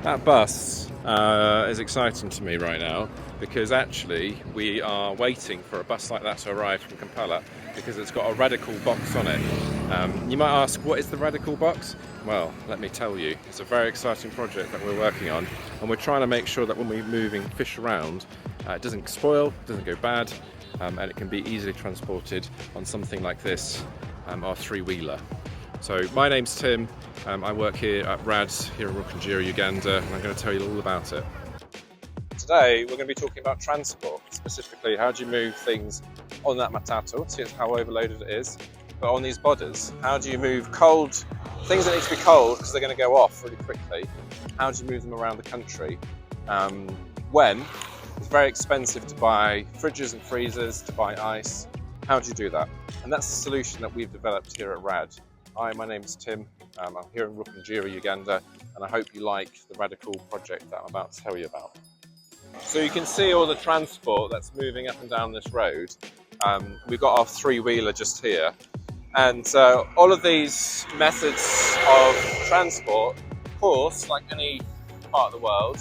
That bus is exciting to me right now because actually we are waiting for a bus like that to arrive from Kampala because it's got a RADiCool box on it. You might ask, what is the RADiCool box? Well, let me tell you, it's a very exciting project that we're working on, and we're trying to make sure that when we're moving fish around, it doesn't spoil, doesn't go bad, and it can be easily transported on something like this, our three-wheeler. So my name's Tim, I work here at RADs here in Rukungiri, Uganda, and I'm going to tell you all about it. Today we're going to be talking about transport, specifically how do you move things on that matatu, see how overloaded it is, but on these bodders, how do you move cold, things that need to be cold because they're going to go off really quickly, how do you move them around the country when it's very expensive to buy fridges and freezers, to buy ice, how do you do that? And that's the solution that we've developed here at RAD. Hi, my name is Tim, I'm here in Rukungiri, Uganda, and I hope you like the RADiCool project that I'm about to tell you about. So you can see all the transport that's moving up and down this road. We've got our three-wheeler just here, and all of these methods of transport, of course, like any part of the world,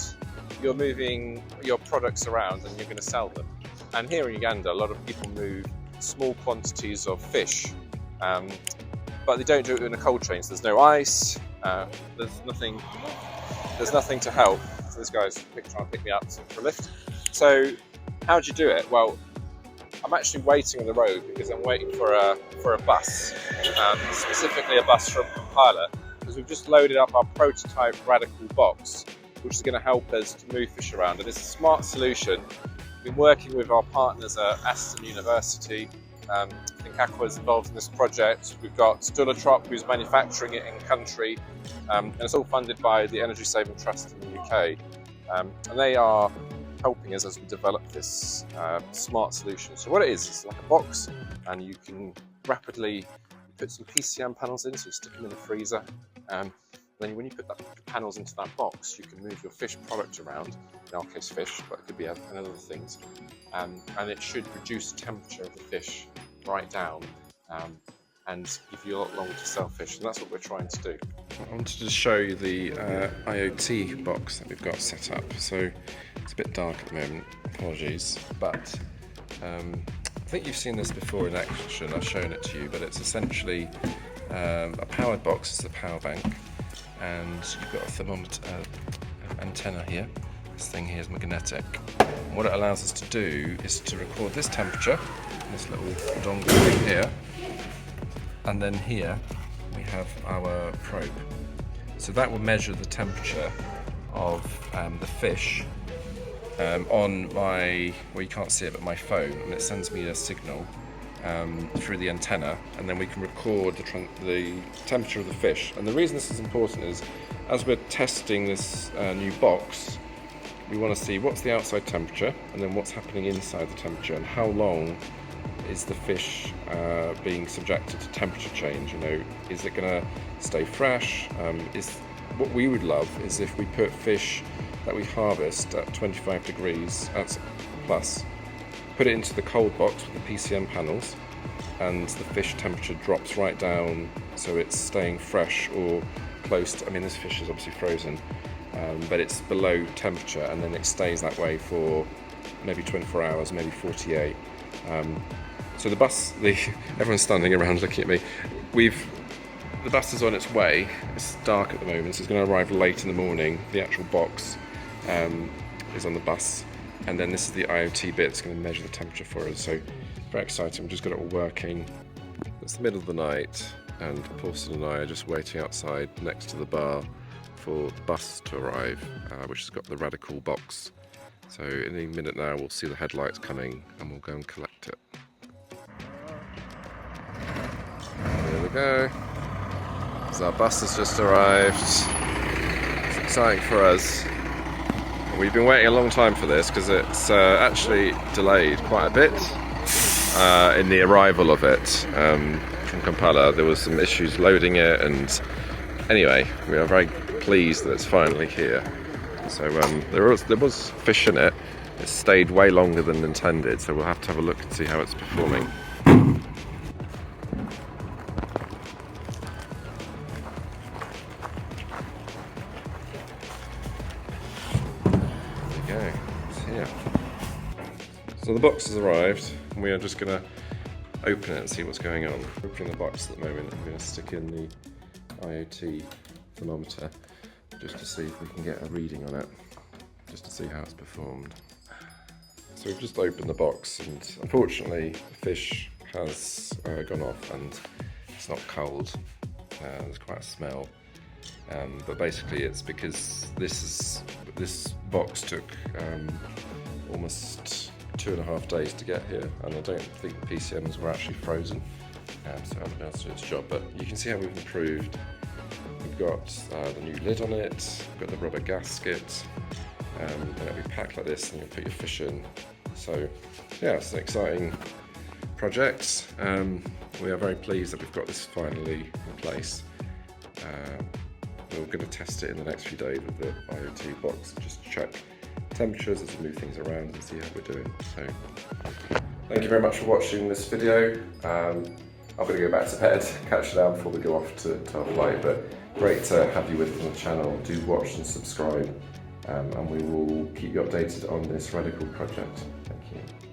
you're moving your products around and you're going to sell them. And here in Uganda, a lot of people move small quantities of fish. But they don't do it in a cold chain, so there's no ice, there's nothing to help. So this guy's trying to pick me up for a lift. So how do you do it? Well, I'm actually waiting on the road because I'm waiting for a bus, specifically a bus from Kampala, because we've just loaded up our prototype RADiCool box, which is going to help us to move fish around. And it's a smart solution. We've been working with our partners at Aston University. I think Aqua is involved in this project. We've got Trop who's manufacturing it in country, and it's all funded by the Energy Saving Trust in the UK. And they are helping us as we develop this smart solution. So what it is, it's like a box, and you can rapidly put some PCM panels in, so you stick them in the freezer. Then when you put the panels into that box, you can move your fish product around, in our case fish, but it could be other things, and it should reduce the temperature of the fish right down and give you a lot longer to sell fish, and that's what we're trying to do. I wanted to show you the IoT box that we've got set up. So it's a bit dark at the moment, apologies, but I think you've seen this before in action. I've shown it to you, but it's essentially a powered box. It's a power bank, and you've got a thermometer antenna here. This thing here is magnetic. And what it allows us to do is to record this temperature, this little dongle thing here, and then here we have our probe. So that will measure the temperature of the fish on my, well, you can't see it, but my phone, and it sends me a signal through the antenna, and then we can record the temperature of the fish. And the reason this is important is, as we're testing this new box, we want to see what's the outside temperature and then what's happening inside the temperature, and how long is the fish being subjected to temperature change. You know, is it going to stay fresh? What we would love is if we put fish that we harvest at 25 degrees plus, put it into the cold box with the PCM panels, and the fish temperature drops right down, so it's staying fresh or close to, I mean, this fish is obviously frozen, but it's below temperature, and then it stays that way for maybe 24 hours, maybe 48. So the bus, everyone's standing around looking at me. The bus is on its way. It's dark at the moment, so it's going to arrive late in the morning. The actual box is on the bus, and then this is the IoT bit that's going to measure the temperature for us. So very exciting. We've just got it all working. It's the middle of the night, and Pauson and I are just waiting outside next to the bar for the bus to arrive, which has got the RADiCool box. So in a minute now we'll see the headlights coming, and we'll go and collect it. There we go. So our bus has just arrived. It's exciting for us. We've been waiting a long time for this because it's actually delayed quite a bit in the arrival of it from Kampala. There was some issues loading it, and anyway, we are very pleased that it's finally here. So there was fish in it. It stayed way longer than intended, so we'll have to have a look and see how it's performing. yeah. So the box has arrived, and we are just going to open it and see what's going on. Opening the box at the moment, I'm going to stick in the IoT thermometer just to see if we can get a reading on it, just to see how it's performed. So we've just opened the box, and unfortunately the fish has gone off and it's not cold. There's quite a smell, but basically it's because this box took almost 2.5 days to get here, and I don't think the PCMs were actually frozen, so I haven't been able to do its job. But you can see how we've improved. We've got the new lid on it, we've got the rubber gasket, and it'll be packed like this, and you'll put your fish in. So yeah, it's an exciting project. We are very pleased that we've got this finally in place. We're going to test it in the next few days with the IoT box, just to check temperatures as we move things around and see how we're doing. So thank you very much for watching this video. I'm going to go back to bed, catch down before we go off to our flight, but great to have you with us on the channel. Do watch and subscribe, and we will keep you updated on this RADiCool project. Thank you.